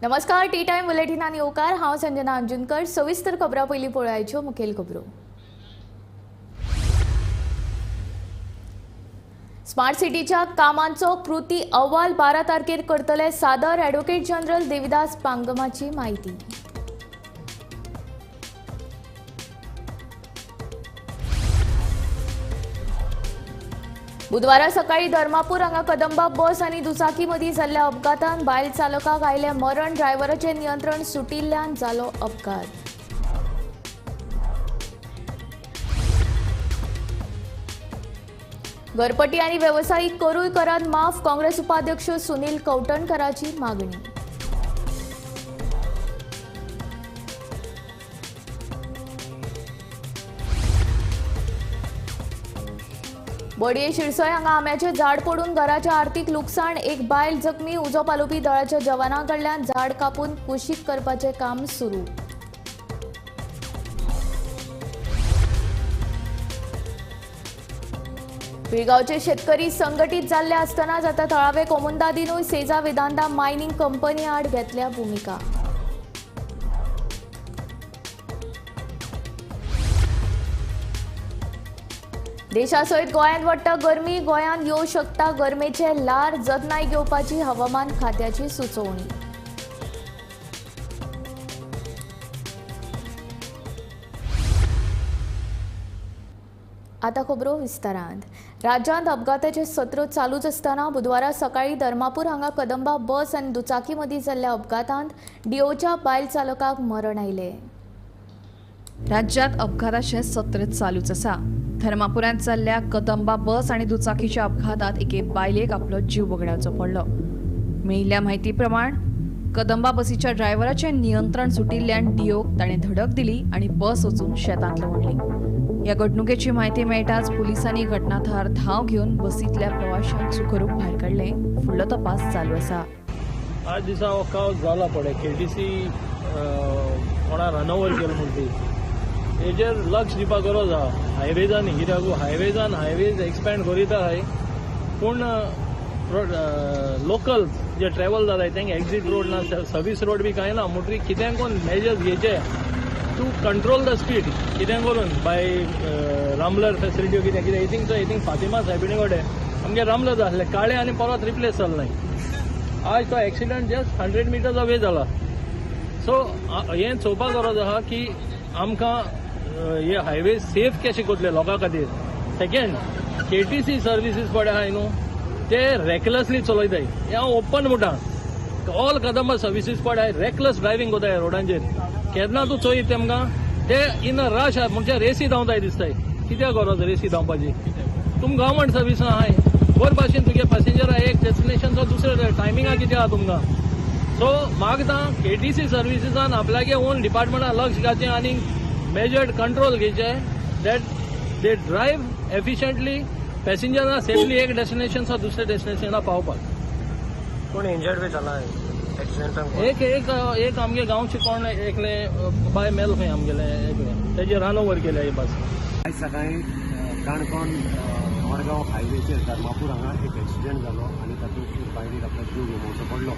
नमस्कार T time बुलेटिनान येवकार हांव संजना अंजुनकर। सविस्तर खबरां पयलीं पळोवयाच्यो मुखेल खबरो। स्मार्ट सिटीच्या कामांचो कृती अहवाल 12 तारखेर करतले सादर। ॲडव्होकेट जनरल देविदास पांगमाची माहिती। बुधवारा सकाळी धर्मापूर हांगा कदंबा बस आनी दुचाकी मदीं जाल्ल्या अपघातांत बायल चालकाक आयलें मरण। ड्रायव्हराचें नियंत्रण सुटिल्ल्यान जालो अपघात। घरपट्टी आनी वेवसायीक करूय करात माफ। काँग्रेस उपाध्यक्ष सुनील कवठणकराची मागणी। बोडये शिरसय हांगा आंब्याचें झाड पडून घराचें आर्थीक लुकसाण। एक बायल जखमी। उजो पालोवपी दळाच्या जवानां कडल्यान झाड कापून कुशीक करपाचें काम सुरू। पिळगांवचे शेतकरी संघटीत जाल्ले आसतनाच आतां थळावे कोमुंदादीनूय सेजा वेदांता मायनिंग कंपनी आड घेतल्या भुमिका। देशासयत गोंयांत वाडटा गरमी। गोंयांत येवंक शकता गरमेचे ल्हार। जतनाय घेवपाची हवामान खात्याची सुचोवणी। आता खबरो विस्तारांत। राज्यांत अपघाताचें सत्र चालूच आसतना बुधवारा सकाळी धर्मापूर हांगा कदंबा बस आनी दुचाकी मदीं जाल्ल्या अपघातांत डीओच्या बायल चालकाक मरण आयलें। राज्यात अपघाताचें सत्र चालूच आसा। धर्मापुरांत जाल्ल्या कदंबा बस आनी दुचाकीच्या अपघातांत एके बायलेक आपलो जीव वगडावचो पडलो। मेळिल्ल्या म्हायती प्रमाण कदंबा बसीच्या ड्रायव्हराचें नियंत्रण सुटिल्ल्यान डीओक ताणें धडक दिली आनी बस वचून शेतांत लवणली। ह्या घडणुकेची म्हायती मेळटाच पुलिसांनी घटनाथळार धांव घेवन बसींतल्या प्रवाशांक सुखरूप भायर काडले। फुडलो तपास चालू आसा। आज दिसा वकावत जाला पळय केटीसी कोणा रनओवर केलो म्हणून ती हेजेर लक्ष दिवपाक गरज आहा। हायवेजांनी कित्याक हायवेज एक्सपॅन्ड करीत आहाय पूण लोकल जे ट्रॅव्हल जाताय तांकां एक्झिट रोड ना, सर्वीस रोड बी कांय ना। म्हणटरी कितें कोण मेजर्स घेवचे टू कंट्रोल द स्पीड कितें करून बाय रामलर फेसिलिटी कितें कितें हितींग फातिमा सायबिणी कडेन आमगे रामलर जाल्ले काळे आनी परत रिप्लेस जाल्ले। आज तो एक्सिडंट जस्ट 100 मिटर्स अवे जाला। सो हें चोवपाक गरज आहा की आमकां हे हायवे सेफ कशें करतले लोकां खातीर। सेकंड केटीसी सर्विसीस पळय आहाय न्हू ते रेकलेसली चलयताय। हें हांव ओपन म्हणटा ऑल कदंबा सर्विसीस पळय रेकलेस ड्रायव्हिंग कोताय रोडांचेर। केन्ना तूं चोयत तेमकां ते इन अ रश म्हणजे रेसी धांवताय दिसताय। कित्याक गरज रेसी धांवपाची? तुमकां गव्हर्मेंट सर्वीस आहाय बरे भाशेन तुगे पॅसेंजर एक डेस्टिनेशनचो दुसरे टायमिंगा कितें आहा तुमकां। सो मागता केटीसी सर्विसीसान आपल्यागे ओन डिपार्टमेंटान लक्ष घालचें आनी मेजर्ड कंट्रोल घेवचे दॅट दे ड्रायव्ह एफिशियंटली पॅसेंजरांना सेफली एक डेस्टिनेशनचो दुसऱ्या डेस्टिनेशनार पावपाक। कोण इंजर्ड बी जाला एक्सिडेंटान? एक आमगे गांवचे कोण एकले बाय मेल खंय आमगेले एकले तेजे रनओवर केले ही बस। आज सकाळी काणकोण मडगांव हायवेचेर धर्मापूर हांगा एक एक्सिडेंट जालो आनी तातूंत एक बायलेक आपलो जीव गमोवचो पडलो।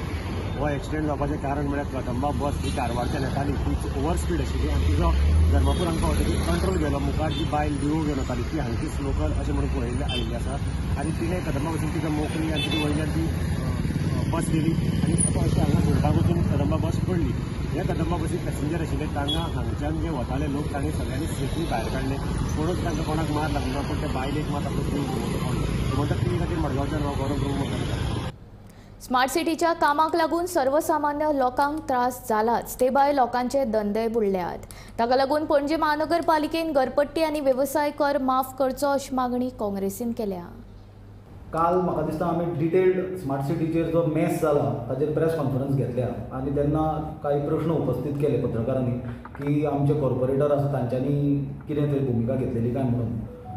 हो एक्सिडेंट जावपाचें कारण म्हळ्यार कदंबा बस ही कारवारच्यान येताली ती ओवर स्पीड आशिल्ली आनी तिजो धर्मापूर हांगा ऑलरेडी कंट्रोल गेलो। मुखार जी बायल लिवो घेवन वताली ती हांगचीच लोकल अशें म्हणून पळयल्ली आयिल्ली आसा आनी तिणें कदंबा बसीन तिका मोकळी आनी तिची वयल्यान ती बस गेली आनी अशें हांगा घुरपाक वचून कदंबा बस पडली। हे कदंबा बसीक पॅसेंजर आशिल्ले तांकां हांगच्यान जे वताले लोक तांणी सगळ्यांनी सेफली भायर काडले। कोणूच तांकां कोणाक मार लागलो ना पूण त्या बायलेक मात आपलो जीव गमोवचो पडलो। म्हणटा ती खातीर मडगांवच्यान हांव गौरव करता। स्मार्ट सिटीच्या कामाक लागून सर्वसामान्य लोकांक त्रास जालाच ते भायर लोकांचे धंदे बुडल्यात। ताका लागून पणजी महानगरपालिकेन घरपट्टी आनी वेवसाय कर माफ करचो अशी मागणी काँग्रेसीन केल्या। काल म्हाका दिसता आमी डिटेल्ड स्मार्ट सिटीचेर जो मॅस जाला ताचेर प्रेस कॉन्फरन्स घेतल्या आनी तेन्ना काही प्रश्न उपस्थित केले पत्रकारांनी की आमचे कॉर्पोरेटर आसा तांच्यांनी कितें तरी भुमिका घेतलेली काय म्हणून।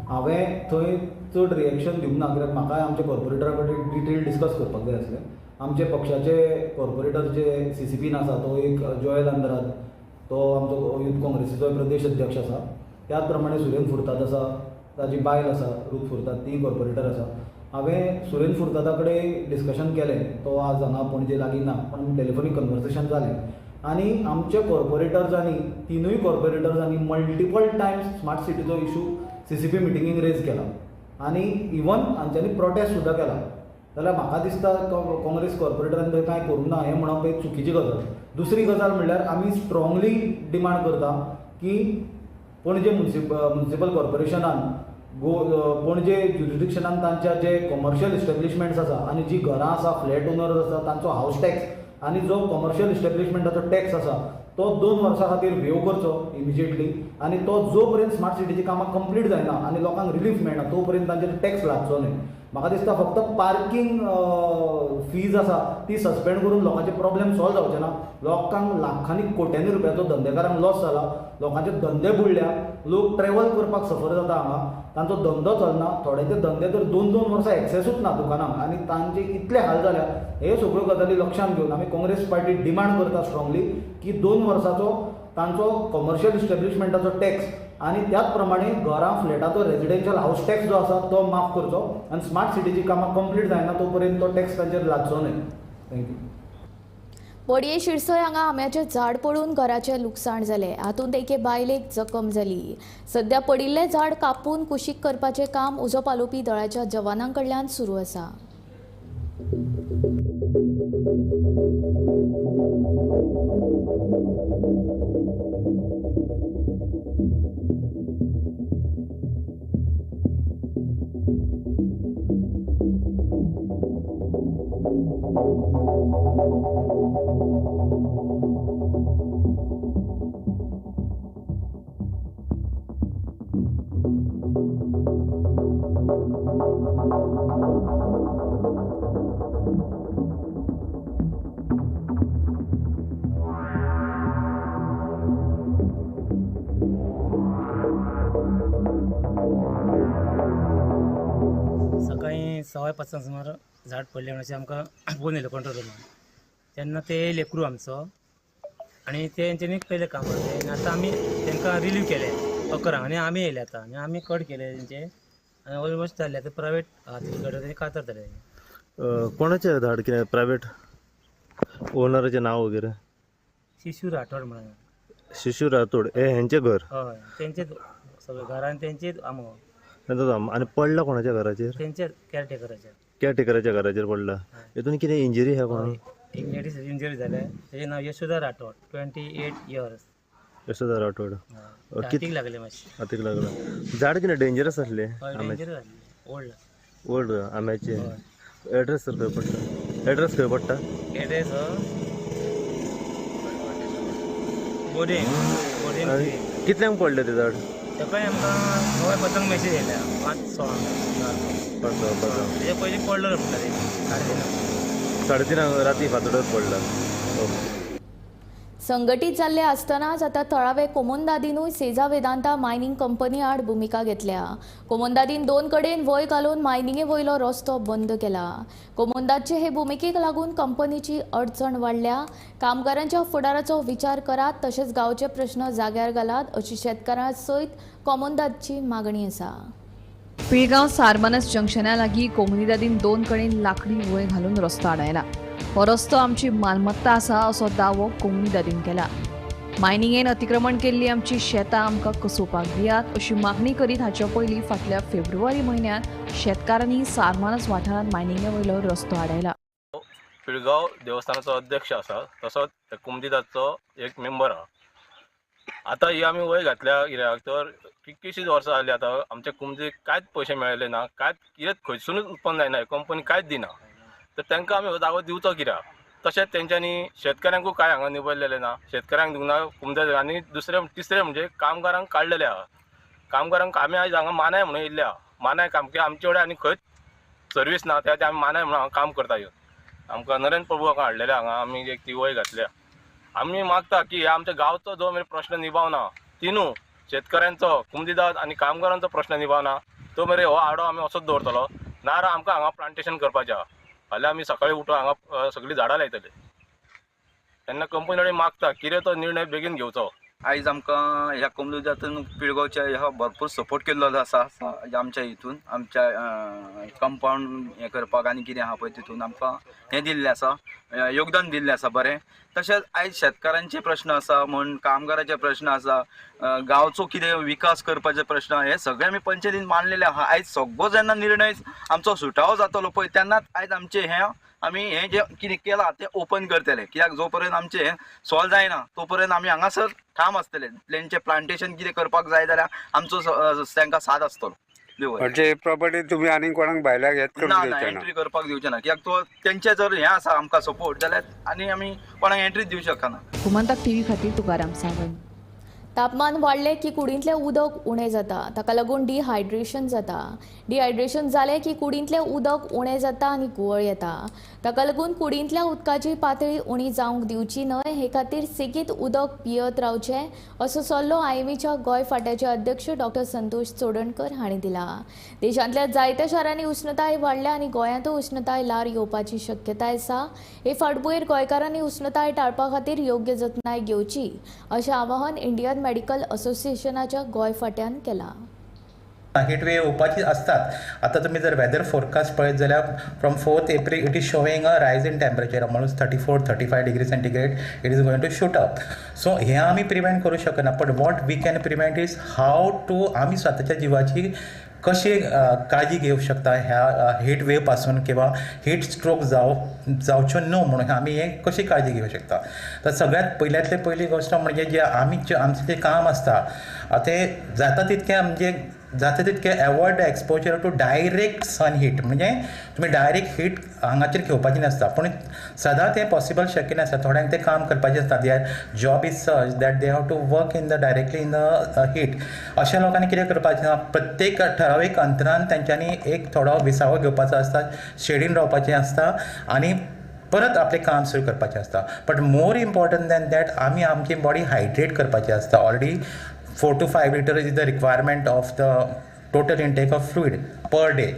हांवें थंय चड रिएक्शन दिवंक ना कित्याक म्हाकाय आमच्या कॉर्पोरेटरा कडेन डिटेल डिस्कस करपाक जाय आसलें। आमचे पक्षाचे कॉर्पोरेटर जे CCPन आसा तो एक जॉयल आंदरात, तो आमचो यूथ काँग्रेसीचो प्रदेश अध्यक्ष आसा। त्याच प्रमाणे सुरेन फुर्ताद आसा, ताजी बायल आसा रूथ फुर्ताद ती कॉर्पोरेटर आसा। हांवें सुरेंद्र फुर्तादा कडेन डिस्कशन केलें. तो आज हांगा पणजे लागीं ना, पण टॅलिफोनीक कन्वर्सेशन जालें आनी आमच्या कॉर्पोरेटर्सांनी, तिनूय कॉर्पोरेटर्सांनी मल्टिपल टायम्स स्मार्ट सिटीचो इशू CCP मिटिंगेक रेज केला आनी इवन हांच्यांनी प्रोटेस्ट सुद्दां केला. जाल्यार म्हाका दिसता काँग्रेस कॉर्पोरेटरांनी थंय कांय करूंक ना हें म्हणप एक चुकीची गजाल. दुसरी गजाल म्हणल्यार आमी स्ट्रॉंगली डिमांड करता की पणजे म्युनिसिपल कॉर्पोरेशनान पणजे ज्युरिडिक्शनान तांच्या जे कमर्शियल इस्टॅब्लिशमेंट्स आसा आनी जी घरां आसा, फ्लॅट ओनर्स आसा, तांचो हावस टॅक्स आनी जो कमर्शियल इस्टॅब्लिशमेंटाचो टॅक्स आसा तो 2 वर्सां खातीर वेव करचो इमिजिएटली आनी तो जो पर्यंत स्मार्ट सिटीची कामां कंप्लीट जायना आनी लोकांक रिलीफ मेळना तो पर्यंत तांचेर टॅक्स लागचो न्हय. म्हाका दिसता फक्त पार्किंग फीज आसा ती सस्पेंड करून लोकांचे प्रॉब्लेम सॉल्व जावचे ना. लोकांक लाखांनी कोट्यांनी रुपयाचो धंदेकारांक लॉस जाला, लोकांचे धंदे बुडल्या, लोक ट्रॅव्हल करपाक सफर जाता हांगा, तांचो धंदो चलना. थोड्याचे धंदे तर 2-2 वर्सां एक्सेसूच ना दुकानांक आनी तांचे इतले हाल जाल्या. हे सगळ्यो गजाली लक्षांत घेवन आमी काँग्रेस पार्टी डिमांड करता स्ट्रॉंगली की 2 वर्सांचो तांचो कमर्शियल इस्टॅब्लिशमेंटाचो टॅक्स आनी त्याच प्रमाणे घरां, फ्लॅटाचो रेजिडेन्शियल हावस टॅक्स जो आसा तो माफ करचो आनी स्मार्ट सिटीची कामां कंप्लीट जायना तो पर्यंत तो टॅक्स तांचेर लागचो न्हय. थँक्यू. बोडये शिरसय हांगा आंब्याचें झाड पडून घराचें लुकसाण जालें. हातूंत एके बायलेक जखम जाली. सध्या पडिल्लें झाड कापून कुशीक करपाचें काम उजो पालोवपी दळाच्या जवानां कडल्यान सुरू आसा. सकाळी 5:15 सुमार झाड पडले म्हणून आमकां फोन येयलो कंट्रोल रूमान. तेन्ना ते लेकरू आमचो आनी तेंच्यांनी पयलें काम केलें आनी आतां आमी तांकां रिलीव केले 11 आनी आमी येयले आतां आनी आमी कट केले तेंचे आनी ऑलमोस्ट जाले. आतां प्रायवेट आहा कातरतले. कोणाचे धाड कितें प्रायवेट ओनराचें नांव वगैरे? शिशू राठोड म्हणून. शिशू रातोड हे हेंचें घर? हय तेंचेच सगळें घरान तेंचेच आमो. आनी पडला कोणाच्या घराचेर? तेंचेच कॅरटेकराचेर. कॅरटेकराच्या घराचेर पडला. हितून कितें इंजरी आहा कोणाक? एक लेडीज इंजरी जाले. तेजें नांव यशोदा राठोड, 28 years. यशोदा राठोड. हातीक लागले मातशें. हातीक लागला. झाड कितें डेंजरस आसले? डेंजर जाली. ओल्ड ओल्ड आंब्याचे. एड्रेस खंय पडटा? एड्रेस खंय पडटा? Address boarding. कितल्यांक पडलें तें झाड? सकाळी आमकां 9:15 मेसेज येयल्या 5:16 तेजे पयलीं पडलो म्हणटाले 3:30 राती फातोड्यार पडला. संघटीत जाल्ले आसतनाच आतां थळावे कोमोनदादीनूय सेजा वेदांता मायनिंग कंपनी आड भुमिका घेतल्या. कोमोनदादीन 2 कडेन वय घालून मायनिंगे वयलो रस्तो बंद केला. कोमोनदादचे हे भुमिकेक लागून कंपनीची अडचण वाडल्या. कामगारांच्या फुडाराचो विचार करात तशेंच गांवचे प्रश्न जाग्यार घालात अशी शेतकारां सयत कोमोनदादची मागणी आसा. पिळगांव सारमानस जंक्शना लागीं कोमुनिदादीन 2 कडेन लाकडी वय घालून रस्तो आडायला. हो रस्तो आमची मालमत्ता आसा असो दावो कोमुनिदादीन केला. मायनिंगेन अतिक्रमण केल्ली आमची शेतां आमकां कसोवपाक दियात अशी मागणी करीत हाचे पयलीं फाटल्या फेब्रुवारी म्हयन्यांत शेतकारांनी सारमानस वाठारांत मायनिंगे वयलो रस्तो आडायला. पिळगांव देवस्थानाचो अध्यक्ष आसा तसोच कुमदिदाचो एक मेंबर आहा. आतां ही आमी वय घातल्या कित्याक तर कितकीशींच वर्सां जालीं आतां आमच्या कुमदीक कांयच पयशे मेळिल्ले ना. कांयच कितेंच खंयसूनच उत्पन्न जायना. कंपनी कांयच दिना. तर तांकां आमी हो दावो दिवचो कित्याक? तशेंच तेंच्यांनी शेतकऱ्यांकूय कांय हांगा निवडलेले ना. शेतकऱ्यांक दिवंक ना कुमदाद. आनी तिसरें म्हणजे कामगारांक काडलेले आहा. कामगारांक आमी आयज हांगा मानाय म्हणून येयल्ले आहा. मानाय काम की आमचे कडेन आनी खंयच सर्वीस ना त्या आमी मानाय म्हणून हांगा काम करता येवन. आमकां नरेंद्र प्रभू हांगा हाडलेले हांगा आमी एक ती वय घातल्या. आमी मागता की आमच्या गांवचो जो मेरेन प्रश्न निभावना तिनू शेतकऱ्यांचो, कुमदिदाद आनी कामगारांचो प्रश्न निभावना तो मेरेन हो आडो आमी असोच दवरतलो. नाजाल्यार आमकां हांगा प्लांटेशन करपाचें आहा. फाल्यां आमी सकाळीं उठून हांगा सगळीं झाडां लायतले. तेन्ना कंपनी कडेन मागता कितें तो निर्णय बेगीन घेवचो. आयज आमकां ह्या कम्युनिटींतून पिळगांवच्या ह्या भरपूर सपोर्ट केल्लो आसा आमच्या हितून आमच्या कंपाउंड हें करपाक आनी कितें आहा पळय तितून आमकां हें दिल्लें आसा योगदान दिल्लें आसा बरें. तशेंच आयज शेतकारांचे प्रश्न आसा म्हण कामगारांचे प्रश्न आसा गांवचो कितें विकास करपाचे प्रश्न हे सगळे आमी पंचायतीन मांडलेले आहा. आयज सगळो जेन्ना निर्णय आमचो सुटावो जातलो पळय तेन्नाच आयज आमचें हें आमी हें जें कितें केलां तें ओपन करतले. कित्याक जो पर्यंत आमचें हें सॉल्व जायना तो पर्यंत आमी हांगासर ठाम आसतले. तेंचें प्लांटेशन कितें करपाक जाय जाल्यार आमचो तांकां साथ आसतलो. म्हणजे प्रॉपर्टी तुम्ही आनी कोणाक भायल्याक येत ना एंट्री करपाक दिवचे ना. कित्याक तो तेंचे जर हें आसा आमकां सपोर्ट जाल्यार आनी आमी कोणाक एंट्री दिवंक शकना. गोमंतक टीव्ही खातीर तुकाराम सावंत. तापमान वाडले की कुडींतलें उदक उणें जाता, ताका लागून डिहायड्रेशन जाता. डिहायड्रेशन जालें की कुडींतलें उदक उणें जाता आनी गुवळ येता. ताका लागून कुडींतल्या उदकाची पातळी उणी जावंक दिवची न्हय हे खातीर सेगीत उदक पियत रावचें असो सल्लो आयएमएच्या गोंय फांट्याचे अध्यक्ष डॉ. संतोष चोडणकर हांणी दिला. देशांतल्या जायत्या शारांनी उश्णताय वाडल्या आनी गोंयांतूय उश्णताय ल्हार येवपाची शक्यताय आसा. हे फाटभुंयेर गोंयकारांनी उश्णताय टाळपा खातीर योग्य जतनाय घेवची अशें आवाहन इंडियन मेडिकल असोसिएशनाच्या गोंय फांट्यान केलां. हीट वेव येवपाची आसतात. आतां तुमी जर वेदर फोरकास्ट पळयत जाल्यार from 4th April it is showing a rise in temperature almost 34-35 degree centigrade it is going to shoot up. So हें आमी प्रिवेंट करूं शकना. But what we can prevent is how to आमी स्वताच्या जिवाची कशी काळजी घेवंक शकता ह्या हीट वेव पासून किंवा हीट स्ट्रोक जावच्यो न्हू म्हणून आमी हें कशी काळजी घेवंक शकता. तर सगळ्यात पयल्यातली पयली गोश्ट म्हणजे जे आमचें जें काम आसता तें जाता तितकें avoid the exposure to direct sun heat. म्हणजे तुमी डायरेक्ट हीट हांगाचेर घेवपाची नासता. पूण सदां तें पॉसिबल शक्य नासता. थोड्यांक तें काम करपाचें आसता. Their job is such that they have to work in the directly in the heat. अशा लोकांनी कितें करपाचें ना, प्रत्येक ठरावीक अंतरान तेंच्यांनी एक थोडो विसावो घेवपाचो आसता, शेडीन रावपाचें आसता आनी परत आपलें काम सुरू करपाचें आसता. But more important than that आमी आमची बॉडी हायड्रेट करपाची आसता. Already 4 to 5 liters is the requirement of the total intake of fluid per day.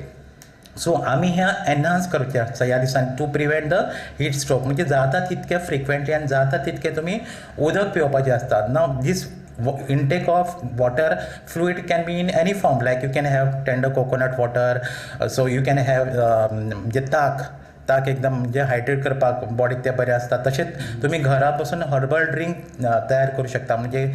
So आमी ह्या एनहान्स करचें आसता ह्या दिसांनी to prevent the heat stroke. म्हणजे जाता तितके फ्रिक्वेंटली आनी जाता तितके तुमी उदक पिवपाचें आसता. नाव दीस intake of water fluid can be in any form, like you can have tender coconut water, so you can have म्हणजे ताक एकदम म्हणजे हायड्रेट करपाक बॉडीक ते बरें आसता. तशेंच तुमी घरा बसून हर्बल ड्रिंक तयार करूं शकता. म्हणजे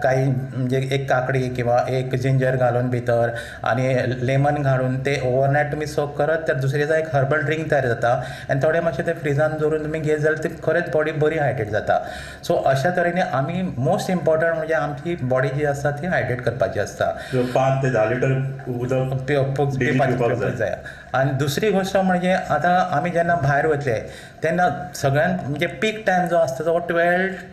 काही म्हणजे एक काकडी किंवा एक जिंजर घालून भितर आनी लेमन घालून ते ओवरनायट तुमी सोक करत तर दुसरे दिसा एक हर्बल ड्रिंक तयार जाता आनी थोडें मातशें ते फ्रिजान दवरून तुमी घेत जाल्यार ती खरेंच बॉडी बरी हायड्रेट जाता. सो अशा तरेन आमी मोस्ट इम्पॉर्टंट म्हणजे आमची बॉडी जी आसता ती हायड्रेट करपाची आसता. 5 ते 10 लिटर उदक पिवपाक जाय. आनी दुसरी गोश्ट म्हणजे आतां आमी जेन्ना भायर वतले तेन्ना सगळ्यान म्हणजे पीक टायम जो आसता तो 12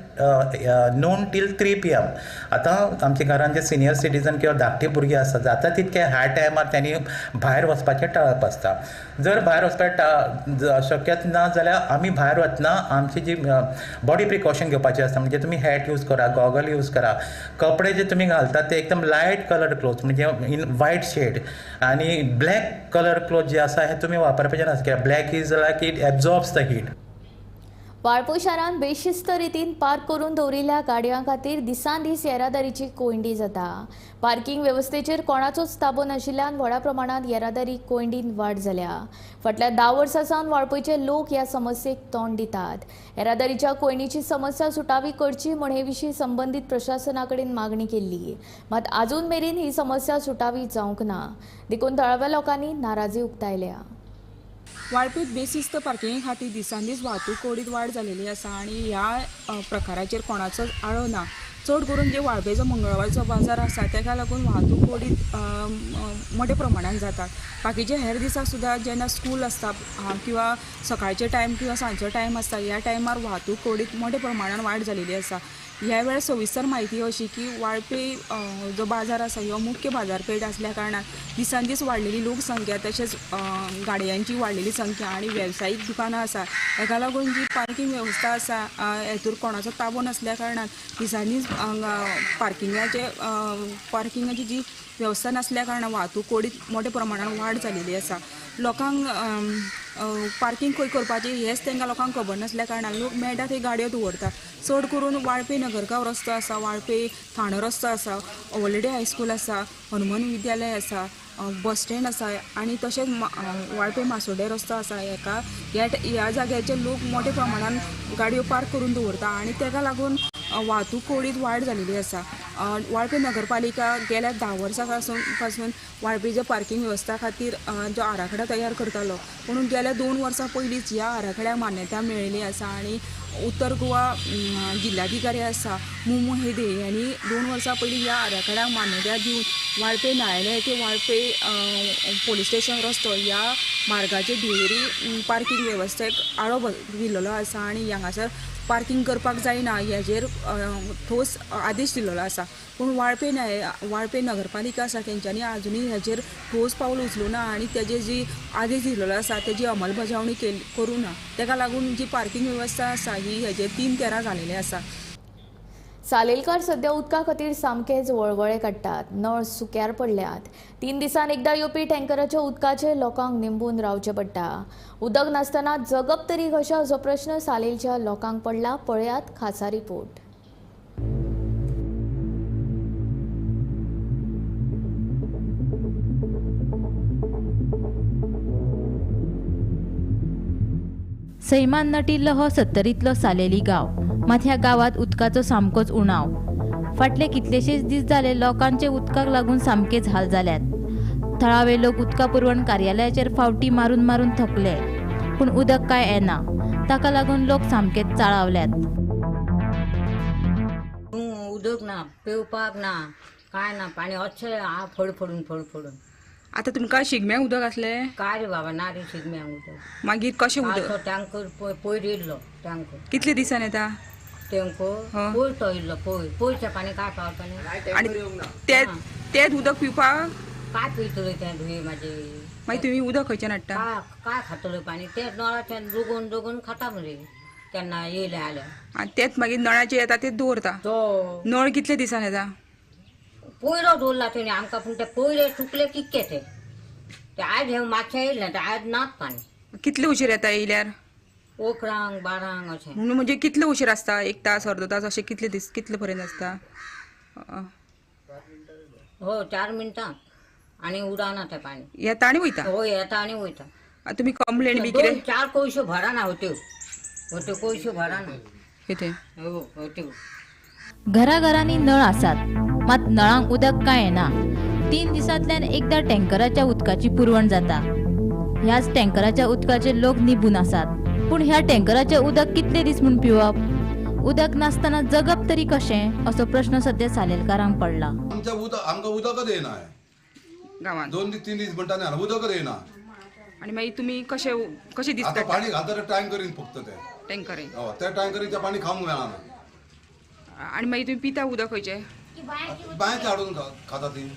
noon till 3 PM. आतां आमच्या घरान जे सिनियर सिटीजन किंवा धाकटे भुरगे आसता जाता तितके ह्या टायमार त्यांनी भायर वचपाचें टाळप आसता. जर भायर वचपाक शक्यत ना जाल्यार आमी भायर वतना आमची जी बॉडी प्रिकॉशन घेवपाची आसता. म्हणजे तुमी हॅट यूज करा, गॉगल यूज करा. कपडे जे तुमी घालतात ते एकदम लायट कलर क्लोथ म्हणजे इन वायट शेड आनी ब्लॅक कलर क्लोथ जे आसा हे तुमी वापरपाचे नासता. कित्याक black is like it absorbs the heat. वाळपय शारांत बेशिस्त रितीन पार्क करून दवरिल्ल्या गाडयां खातीर दिसान दीस येरादारीची कोयंडी जाता. पार्किंग वेवस्थेचेर कोणाचोच ताबो नाशिल्ल्यान व्हडा प्रमाणांत येरादारी कोयंडीन वाड जाल्या. फाटल्या 10 वर्सां सावन वाळपयचे लोक ह्या समस्येक तोंड दितात. येरादारीच्या कोयंडीची समस्या सुटावी करची म्हण हे विशीं संबंदीत प्रशासना कडेन मागणी केल्ली. मात आजून मेरेन ही समस्या सुटावी जावंक ना. देखून थळाव्या लोकांनी नाराजी उक्तायल्या. वाळपयत बेशिस्त पार्किंगे खातीर दिसान दीस वाहतूक कोडीत वाड जालेली आसा आनी ह्या प्रकाराचेर कोणाचोच आळो ना. चड करून जे वाळपेचो मंगळवारचो बाजार आसा ताका लागून वाहतूक कोडीत मोठ्या प्रमाणान जाता. बाकीचे हेर दिसाक सुद्दां जेन्ना स्कूल आसता किंवा सकाळचे टायम किंवा सांजचो टायम आसता ह्या टायमार वाहतूक कोडीत मोठ्या प्रमाणान वाड जालेली आसा. ह्या वेळार सविस्तर म्हायती अशी की वाळपे जो बाजार आसा ह्यो मुख्य बाजारपेठ आसल्या कारणान दिसान दीस वाडलेली लोकसंख्या तशेंच गाडयांची वाडलेली संख्या आनी वेवसायीक दुकानां आसा हेका लागून जी पार्किंग वेवस्था आसा हेतूर कोणाचो ताबो नासल्या कारणान दिसान दीस पार्किंगाची जी वेवस्था नासल्या कारणान वाहतूक कोडीत मोठ्या प्रमाणात वाड जालेली आसा. लोकांक पार्किंग खंय करपाचें हेंच तांकां लोकांक खबर नासल्या कारणान लोक मेळटा थंय गाडयो दवरता. चड करून वाळपे नगरगांव रस्तो आसा, वाळपे थाणो रस्तो आसा, ओवलडे हायस्कूल आसा, हनुमान विद्यालय आसा, बस स्टँड आसा आनी तशेंच वाळपे मासोड्डे रस्तो आसा. ह्या जाग्याचे लोक मोठ्या प्रमाणान गाडयो पार्क करून दवरता आनी ताका लागून वाहतूक कोडीत वाड जालेली आसा. वाळपे नगरपालिका गेल्या 10 वर्सां पासून वाळपेच्या पार्किंग वेवस्था खातीर जो आराखडो तयार करतालो, पूण गेल्या 2 वर्सां पयलींच ह्या आराखड्याक मान्यता मेळिल्ली आसा आनी उत्तर गोवा जिल्हाधिकारी आसा मुमू हेदे यांनी 2 वर्सां पयलीं ह्या आराखड्याक मान्यता दिवन वाळपे न्यायालय ते वाळपे पोलीस स्टेशन रस्तो ह्या मार्गाचे दुहेरी पार्किंग वेवस्थेक आळो दिल्लो आसा आनी हांगासर पार्किंग करपाक जायना हेजेर ठोस आदेश दिल्लो आसा. पूण वाळपे नगरपालिका आसा तेंच्यांनी आजुनूय हेजेर ठोस पावल उचलूं ना आनी तेजे जी आदेश दिल्लो आसा तेजी अंमलबजावणी करूं ना. ताका लागून जी पार्किंग वेवस्था आसा ही हेजेर 3 तेरा जालेली आसा. सालेलकार सध्या उदका खातीर सामकेच वळवळे काडटात. नळ सुक्यार पडल्यात. 3 दिसान एकदा येवपी टँकराच्या उदकाचे लोकांक निंबून रावचे पडटा. उदक नासतना जगप तरी कशें असो प्रश्न सालेलच्या लोकांक पडला. पळयात खासा रिपोर्ट. सैमान नटिल्लो हो 70रीतलो सालेली गांव. मात ह्या गांवांत उदकाचो सामकोच उणाव. फाटले कितलेशेच दीस जाले लोकांचे उदकाक लागून सामकेच हाल जाल्यात. थळावे लोक उदका पुरवण कार्यालयाचेर फावटी मारून मारून थकले, पूण उदक काय येना. ताका लागून लोक सामकेच चाळावल्यात. उदक ना, पेवपाक ना, काय ना, पाणी अच्छे फडफडून. आता तुमकां शिगम्याक उदक आसलें काय रे बाबा ना रे शिगम्याक उदक. मागीर कशें उदक टँकर पयर येयल्लो टँकर. कितले दिसान येता टँकर पयर तो येयल्लो पयरचें पाणी काय पावतालें आनी तेच उदक पिवपाक काय पितले तें धुये म्हाजे. मागीर तुमी उदक खंयच्यान हाडटा. काय खातले पाणी तें नळाच्यान जोगून खाता मरे केन्ना येयले जाल्यार. आनी तेच मागीर नळाचे येता तेच दवरता. नळ कितले दिसान येता. पयरो दवरला तेणी आमकां, पूण ते पयरे चुकले कितके ते आज हे मातशें येयलें ते आज नात पाणी. कितले उशीर येता येयल्यार. 11 12 अशें. म्हणजे कितले उशीर आसता. 1 तास अर्दो तास अशें कितले पर्यंत आसता. हो 4 मिनटां आनी उडाना तें पाणी. येता आनी वयता. हो येता आनी वयता. तुमी कंप्लेंट बी कितें. 4 कोयश्यो भराना होत्यो कोयश्यो भराना. कितें. हो होत्यो. घराघरांनी नळ आसात, मात नळांक उदक काय येना. 3 दिसांतल्यान एकदा टँकराच्या उदकाची पुरवण जाता. ह्याच टँकराच्या उदकाचे लोक निबून आसात. पूण ह्या टँकराचें उदक कितले दीस म्हूण पिवप. उदक नासतना जगप तरी कशें असो प्रश्न सध्या सालेलकारांक पडला. आमकां उदकच येना गांवांत. 2-3 दीस म्हणटा उदकच येना. आनी मागीर तुमी कशें दिसता. पाणी घालता टँकरीन फक्त ते टँकरीन. त्या टँकरीच्या पाणी खावंक मेळना. आनी मागीर तुमी पिता उदक खंयचें. बांयचे हाडून खाता ती.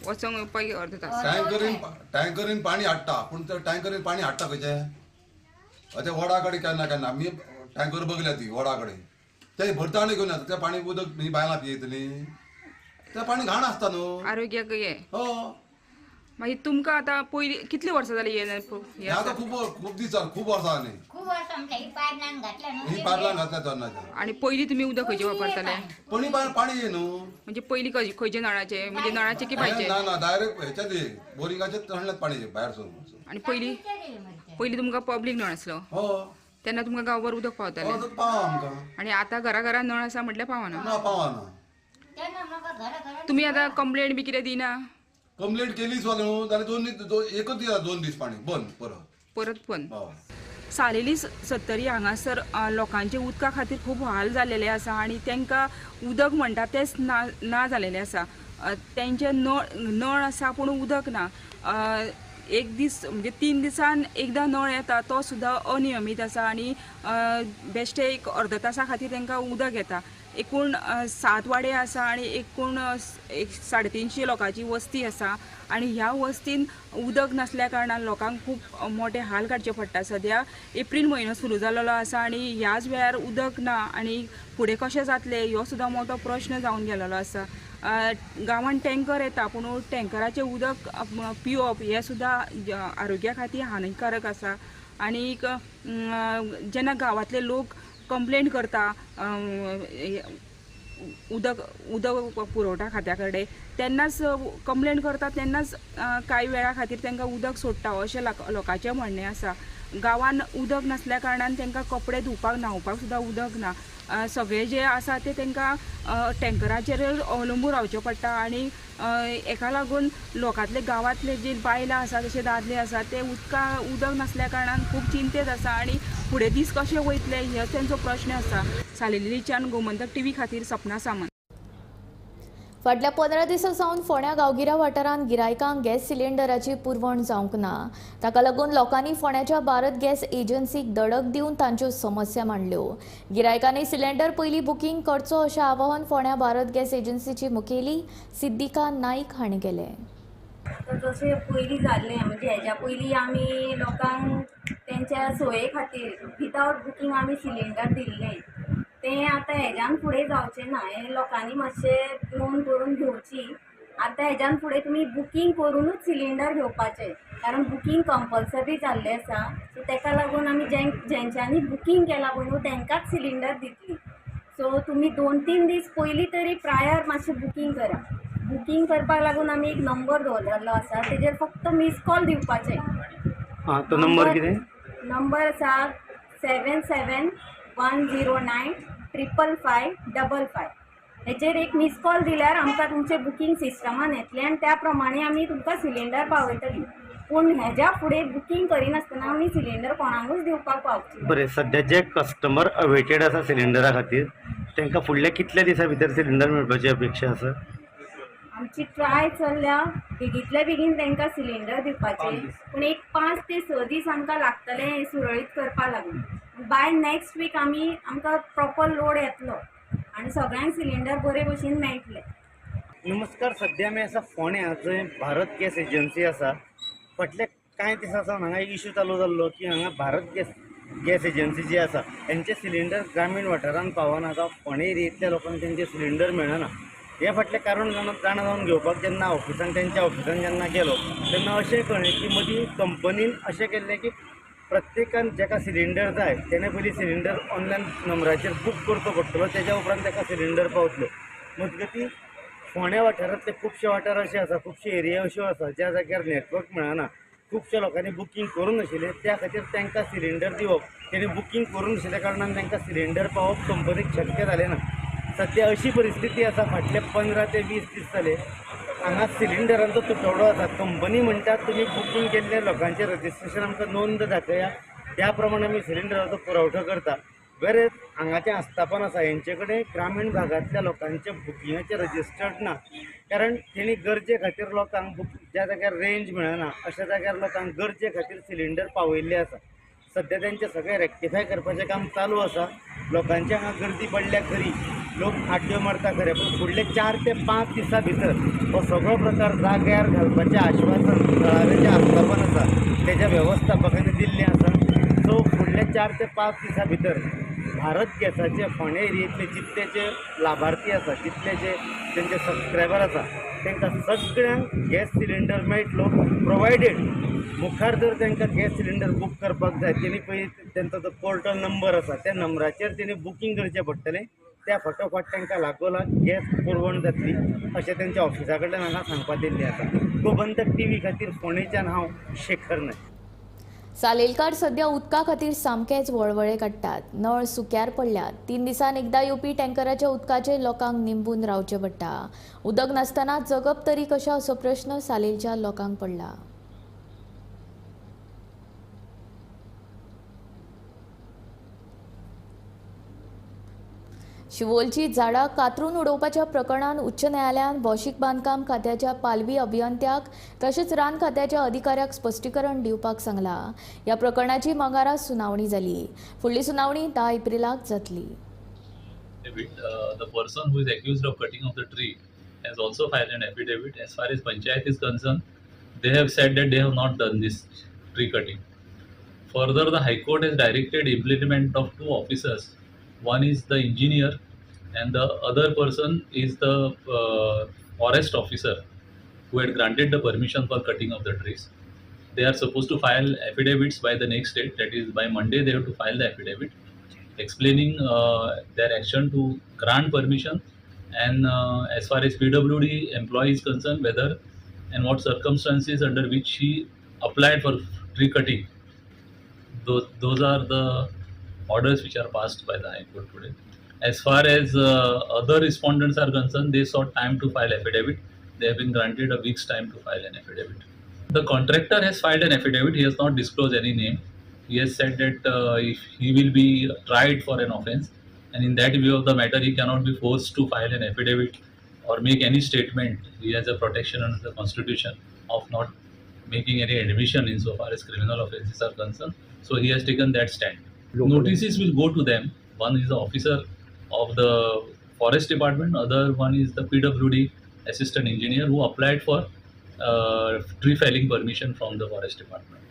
वचोंक पळय अर्द तास. टँकरीन पाणी हाडटा, पूण ते टँकरीन पाणी हाडटा खंयचें. ते वडा कडेन केन्ना आमी टँकर बगल्या ती वडा कडेन ते भरता आनी घेवन येता. तें पाणी उदक बायलां पियेतली. तें पाणी घाण आसता न्हू. आरोग्याक हे. हो. मागीर तुमकां आतां पयलीं कितले वर्सां जाली हे आतां खूब दीस जाले. खूब वर्सां जाली. ही पायपलायन घातल्या तेन्नाच्या. आनी पयलीं तुमी उदक खंयचें वापरताले. पणी पाणी ये न्हू. म्हणजे पयलीं खंयचे नळाचे. म्हणजे नळाचे की बायचे. ना डायरेक्ट हेच्यात बोरिंगाचे तळ्यात पाणी भायरसून. आनी पयलीं तुमकां पब्लीक नळ आसलो. हो. तेन्ना तुमकां गांवभर उदक पावतालें. पावा आमकां. आनी आतां घरा नळ आसा म्हटल्यार पावना. पावना. तुमी आतां कंप्लेंट बी कितें दिना. कंप्लेंट केलीच न्हू जाल्यार एकच दिसा 2 दीस पाणी बंद परत बंद. सालेली 70 हांगासर लोकांचे उदका खातीर खूब हाल जाल्लेले आसा आनी तांकां उदक म्हणटा तेंच ना जालेलें आसा. तेंचे नळ आसा पूण उदक ना. एक दीस म्हणजे 3 दिसान एकदा नळ येता तो सुद्दां अनियमीत आसा आनी बेश्टे एक अर्द तासा खातीर तांकां उदक येता. एकूण 7 वाडे आसा आनी एकूण 350 लोकांची वस्ती आसा आनी ह्या वस्तीन उदक नासल्या कारणान लोकांक खूब मोठे हाल काडचे पडटा. सद्या एप्रील म्हयनो सुरू जाल्लो आसा आनी ह्याच वेळार उदक ना आनी फुडें कशें जातलें ह्यो सुद्दां मोठो प्रश्न जावन गेलेलो आसा. गांवांत टँकर येता पूण टँकराचें उदक पिवप हें सुद्दां आरोग्या खातीर हानिकारक आसा. आनीक जेन्ना गांवांतले लोक कंप्लेंट करता उदक पुरवठा खात्या कडेन तेन्नाच कंप्लेंट करता तेन्नाच कांय वेळा खातीर तांकां उदक सोडटा अशें लोकांचें म्हणणें आसा. गांवान उदक नासल्या कारणान तांकां कपडे धुवपाक न्हावपाक सुद्दां उदक ना. सगळे जे आसा ते तांकां टँकराचेर अवलंबून रावचें पडटा आनी हेका लागून लोकांतले गांवांतले जे बायलां आसा तशे दादले आसा ते उदक नासल्या कारणान खूब चिंतेत आसा आनी फुडें दीस कशे वयतले हो तांचो प्रश्न आसा. सालेलीच्यान गोमंतक टीव्ही खातीर सपना सामंत. फाटल्या 15 दिसां सावन फोंड्या गांवगिऱ्या वाठारांत गिरायकांक गॅस सिलिंडराची पुरवण जावंक ना. ताका लागून लोकांनी फोंड्याच्या भारत गॅस एजन्सीक धडक दिवन तांच्यो समस्या मांडल्यो. गिरायकांनी सिलिंडर पयलीं बुकींग करचो अशें आवाहन फोंड्या भारत गॅस एजन्सीची मुखेली सिद्दिका नाईक हांणी केलें. जशें पयलीं जाल्लें म्हणजे हेज्या पयलीं आमी लोकांक तेंच्या सोये खातीर विदावट बुकींग आमी सिलिंडर दिल्ले. तें आतां हेज्यान फुडें जावचें ना. हें लोकांनी मातशें नोंद करून घेवची. आतां हेज्यान फुडें तुमी बुकींग करूनच सिलिंडर घेवपाचें कारण बुकींग कंपल्सरी जाल्लें आसा. सो तेका लागून आमी जेंच्यांनी बुकींग केलां पळय न्हू तेंकांच सिलिंडर दितली. सो तुमी 2-3 दीस पयलीं तरी प्रायर मातशें बुकींग करा. बुकींग करपाक लागून आमी एक नंबर दवरलेलो आसा तेजेर फक्त मिस कॉल दिवपाचें. तो नंबर कितें? नंबर आसा 77-109-55555. हेचेर एक मिस कॉल दिल्यार आमकां तुमचें बुकींग सिस्टमान येतलें आनी त्या प्रमाणे आमी तुमकां सिलिंडर पावयतलीं. पूण हेज्या फुडें बुकींग करिनासतना आमी सिलिंडर कोणाकूच दिवपाक पावची. बरें, सध्या जे कस्टमर अवेटेड आसा सिलिंडरा खातीर तांकां फुडल्या कितल्या दिसां भितर सिलिंडर मेळपाची अपेक्षा आसा? आमची ट्राय चल्ल्या बेगींतल्या बेगीन तांकां सिलिंडर दिवपाचें. पूण एक 5 ते 6 दीस आमकां लागतले हें सुरळीत करपा लागून. बाय नेक्स्ट वीक आमकां प्रॉपर लोड येतलो आनी सगळ्यांक सिलिंडर बरे भशेन मेळटले. नमस्कार, सध्या आमी आसा फोंड्या जंय भारत गॅस एजन्सी आसा. फाटले कांय दिसा सावन हांगा एक इश्यू चालू जाल्लो की हांगा भारत गॅस एजन्सी जी आसा तेंचे सिलिंडर ग्रामीण वाठारांत पावना. फोंड्या एरियेंतल्या लोकांक तेंचे सिलिंडर मेळना. हे फाटलें कारण जाणा जावन घेवपाक जेन्ना तेंच्या ऑफिसान जेन्ना गेलो तेन्ना अशें कळ्ळें की मदीं कंपनीन अशें केल्लें की प्रत्येकान जाका सिलिंडर जाय तेणें पयलीं सिलिंडर ऑनलायन नंबराचेर बूक करचो पडटलो. तेज्या उपरांत ताका सिलिंडर पावतलो. मजगतीं फोंड्या वाठारांतले खुबशे वाठार अशे आसा, खुबशे एरिया अश्यो आसा ज्या जाग्यार नेटवर्क मेळना. खुबशे लोकांनी बुकींग करूं नाशिल्लें त्या खातीर तांकां सिलिंडर दिवप. तेणी बुकींग करूं नाशिल्ल्या कारणान तांकां सिलिंडर पावप कंपनीक शक्य जालें ना. सध्या अशी परिस्थिती आसा. फाटले 15 ते 20 दीस जाले हांगा सिलिंडरांचो तुटवडो आसा. कंपनी म्हणटा तुमी बुकींग केल्ल्या लोकांचें रजिस्ट्रेशन आमकां नोंद दाखया, त्या प्रमाणे आमी सिलिंडराचो पुरवठो करता. वेरेज हांगाचें आस्थापन आसा हेंचे कडेन ग्रामीण भागांतल्या लोकांचे बुकिंगाचें रजिस्टर्ड ना. कारण तेणी गरजे खातीर लोकांक ज्या जाग्यार रेंज मेळना अशा जाग्यार लोकांक गरजे खातीर सिलिंडर पावयल्ले आसा. सध्या तेंचें सगळें रेक्टिफाय करपाचें काम चालू आसा. लोकांची हांगा गर्दी पडल्या खरी, लोक आड्ड्यो मारता खरे, पूण फुडले 4 ते 5 दिसां भितर हो सगळो प्रकार जाग्यार घालपाचें आश्वासन थळावें जें आस्थापन आसा तेज्या वेवस्थापकांनी दिल्लें आसा. सो फुडले 4 ते 5 दिसां भितर भारत गॅसाचे फोंड्या एरियेंतले जितले जे लाभार्थी आसा, जितले जे तेंचे सबस्क्रायबर आसा तांकां सगळ्यांक गॅस सिलिंडर मेळटलो. प्रोवायडेड मुखार जर तांकां गॅस सिलिंडर बूक करपाक जाय तेणी पयलीं तेंचो जो पोर्टल नंबर आसा त्या नंबराचेर तेणी बुकींग करचें पडटलें. त्या फाटोफाट तांकां लागोलाग गॅस पुरवण जातली अशें तेंच्या ऑफिसा कडल्यान हांगा सांगपाक दिल्लें आसा. गोमंतक टीव्ही खातीर फोंडेच्यान हांव शेखर नायक. सालेलकार सध्या उदका खातीर सामकेच वळवळे काडटात. नळ सुक्यार पडल्यात. 3 दिसान एकदा येवपी टँकराच्या उदकाचेर लोकांक निंबून रावचें पडटा. उदक नासतना जगप तरी कशें असो प्रश्न सालेलच्या लोकांक पडला. शिवोलची झाडां कातरून उडोवपाच्या प्रकरणात उच्च न्यायालयान भौशीक बांदकाम खात्याच्या पालवी अभियंत्याक तशेंच रान खात्याच्या अधिकाऱ्याक स्पश्टीकरण दिवपाक सांगला. ह्या प्रकरणाची मंगळारा सुनावणी जाली. फुडली सुनावणी 10 एप्रिलाक जातली. The person who is accused of cutting of the tree has also filed an affidavit. As far as Panchayat is concerned, they have said that they have not done this tree cutting. Further, the High Court has directed implement of 2 officers. One is the engineer and the other person is the forest officer who had granted the permission for cutting of the trees. They are supposed to file affidavits by the next date, that is by Monday they have to file the affidavit explaining their action to grant permission, and as far as PWD employee is concerned, whether and what circumstances under which he applied for tree cutting. Those are the orders which are passed by the High Court today. As far as other respondents are concerned, they sought time to file affidavit. They have been granted a week's time to file an affidavit. The contractor has filed an affidavit. He has not disclosed any name. He has said that if he will be tried for an offence, and in that view of the matter, he cannot be forced to file an affidavit or make any statement. He has a protection under the Constitution of not making any admission insofar as criminal offences are concerned. So he has taken that stand. Notices will go to them. One is the officer of the forest department, other one is the PWD assistant engineer who applied for tree felling permission from the forest department.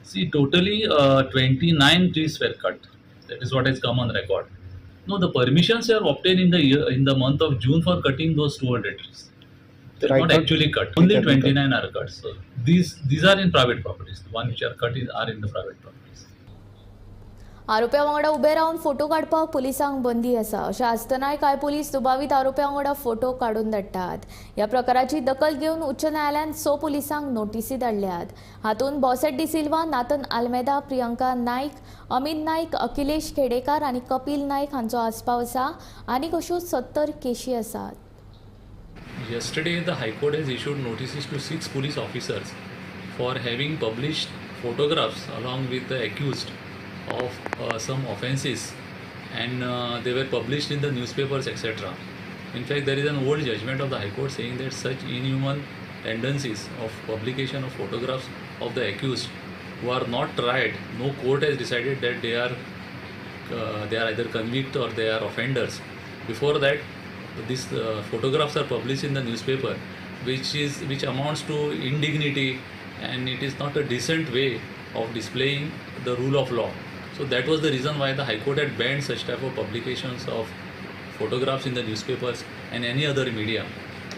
See, totally 29 trees were cut. That is what has come on record. No, the permissions are obtained in the month of June for cutting those 200 trees. They are not actually cut. Only 29 are cut. So these are in private properties. The ones which are cut are in the private properties. आरोप्या वांगडा उबे Ravan photo काडपाक पुलिसांक बंदी आसा. अशें आसतनाय कांय police दुबावीत आरोप्या वांगडा फोटो काडून धाडटात. ह्या प्रकाराची दखल घेवन उच्च न्यायालयान 6 पुलिसांक नोटीसी धाडल्यात. हातूंत बॉसेट डी सिल्वा, नाथन आल्मेदा, प्रियंका नाईक, अमित नाईक, अखिलेश खेडेकार आनी कपिल नाईक हांचो आस्पाव आसा. आनीक अश्यो 70 केशी आसात. Yesterday, the High Court has issued notices to 6 police officers for having published photographs along with the accused of some offences, and they were published in the newspapers, etc. In fact, there is an old judgment of the High Court saying that such inhuman tendencies of publication of photographs of the accused who are not tried, no court has decided that they are either convict or they are offenders. Before that, these photographs are published in the newspaper, which amounts to indignity, and it is not a decent way of displaying the rule of law. So that was the reason why the High Court had banned such type of publications of photographs in the newspapers and any other media.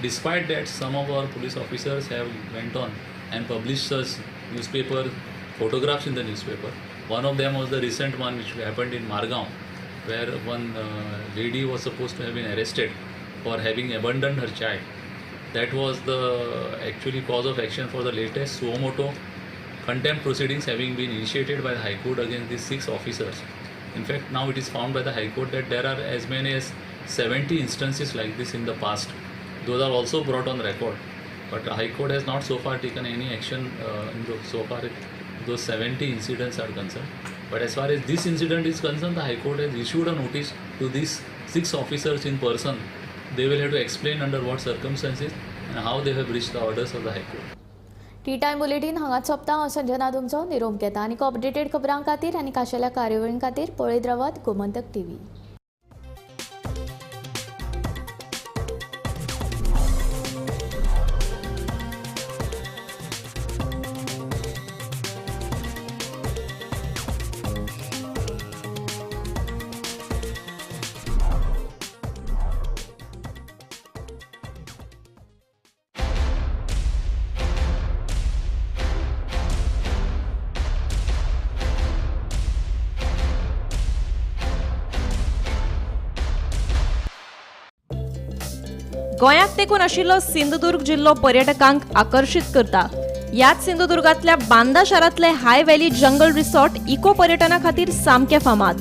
Despite that, some of our police officers have went on and published such newspaper photographs in the newspaper. One of them was the recent one which happened in Margao, where one lady was supposed to have been arrested for having abandoned her child. That was the actually cause of action for the latest suo motu contempt proceedings having been initiated by the High Court against these 6 officers. In fact, now it is found by the High Court that there are as many as 70 instances like this in the past. Those are also brought on record, but the High Court has not so far taken any action so far those 70 incidents are concerned. But as far as this incident is concerned, the High Court has issued a notice to these 6 officers in person. They will have to explain under what circumstances and how they have reached the orders of the High Court. T time bulletin हांगाच सोंपता. हांव संजना तुमचो निरोप घेता. आनी updated खबरां खातीर आनी खाशेल्या कार्यावळीं खातीर पळयत रावात गोमंतक TV. गोंयाक तेंकून आशिल्लो सिंधुदुर्ग जिल्लो पर्यटकांक आकर्षित करता. याच सिंधुदुर्गांतल्या बांदा शारांतले हाय व्हॅली जंगल रिसॉर्ट इको पर्यटना खातीर सामके फामाद.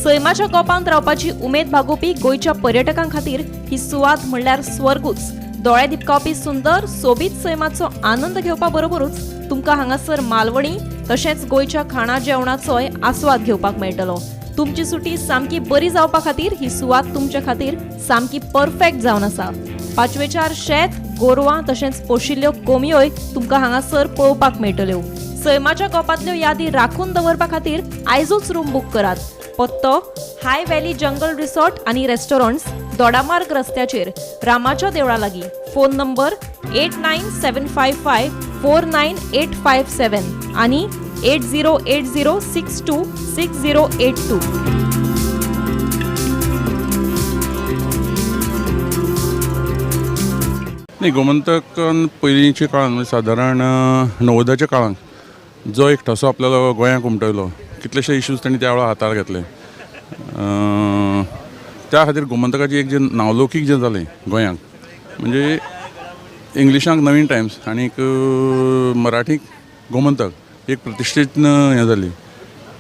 सैमाच्या कोपांत रावपाची उमेद भागोवपी गोंयच्या पर्यटकां खातीर ही सुवात म्हणल्यार स्वर्गूच. दोळे दिपकावपी सुंदर सोबीत सैमाचो आनंद घेवपा बरोबरूच तुमकां हांगासर मालवणी तशेंच गोंयच्या खाणा जेवणाचोय आस्वाद घेवपाक मेळटलो. तुमची सुटी सामकी बरी जावपा खातीर ही सुवात तुमच्या खातीर सामकी परफेक्ट जावन आसा. 5/4 शेत, गोरवां तशेंच पोशिल्ल्यो कोंबयोय तुमकां हांगासर पळोवपाक मेळटल्यो. सैमाच्या कोपांतल्यो यादी राखून दवरपा खातीर आयजूच रूम बूक करात. पत्तो हाय व्हॅली जंगल रिसॉर्ट आनी रेस्टॉरंट्स, दोडामार्ग रस्त्याचेर, रामाच्या देवळा लागीं. फोन नंबर 8975549857 आनी 8080626082. नाही, गोमंतकान पयलींच्या काळान म्हणजे सादारण 90च्या काळांत जो एक ठसो आपल्याला गोंयांक उमटयलो, कितलेशे इश्यूज तांणी त्या वेळार हातार घेतले. त्या खातीर गोमंतकाची एक जे नावलौकीक जें जालें गोंयांक, म्हणजे इंग्लिशांक नवीन टायम्स आनीक मराठीक गोमंतक एक प्रतिश्ठीत हें जाली.